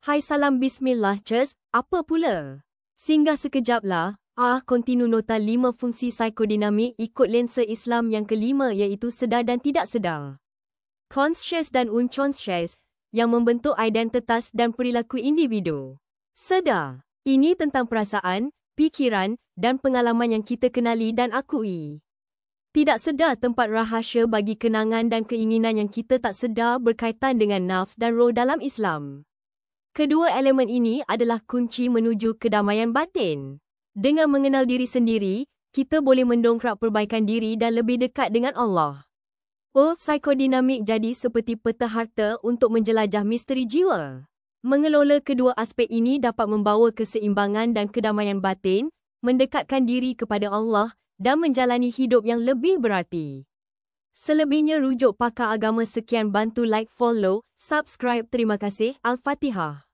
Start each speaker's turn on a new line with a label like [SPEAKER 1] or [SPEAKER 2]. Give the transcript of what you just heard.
[SPEAKER 1] Hai salam bismillah, Cez. Apa pula? Singgah sekejaplah. Kontinu nota 5 fungsi psikodinamik ikut lensa Islam yang kelima iaitu sedar dan tidak sedar. Conscious dan unconscious yang membentuk identitas dan perilaku individu. Sedar. Ini tentang perasaan, fikiran dan pengalaman yang kita kenali dan akui. Tidak sedar tempat rahsia bagi kenangan dan keinginan yang kita tak sedar berkaitan dengan nafs dan roh dalam Islam. Kedua elemen ini adalah kunci menuju kedamaian batin. Dengan mengenal diri sendiri, kita boleh mendongkrak perbaikan diri dan lebih dekat dengan Allah. Psikodinamik jadi seperti peta harta untuk menjelajah misteri jiwa. Mengelola kedua aspek ini dapat membawa keseimbangan dan kedamaian batin, mendekatkan diri kepada Allah dan menjalani hidup yang lebih berarti. Selebihnya rujuk pakar agama sekian, bantu like, follow, subscribe. Terima kasih. Al-Fatihah.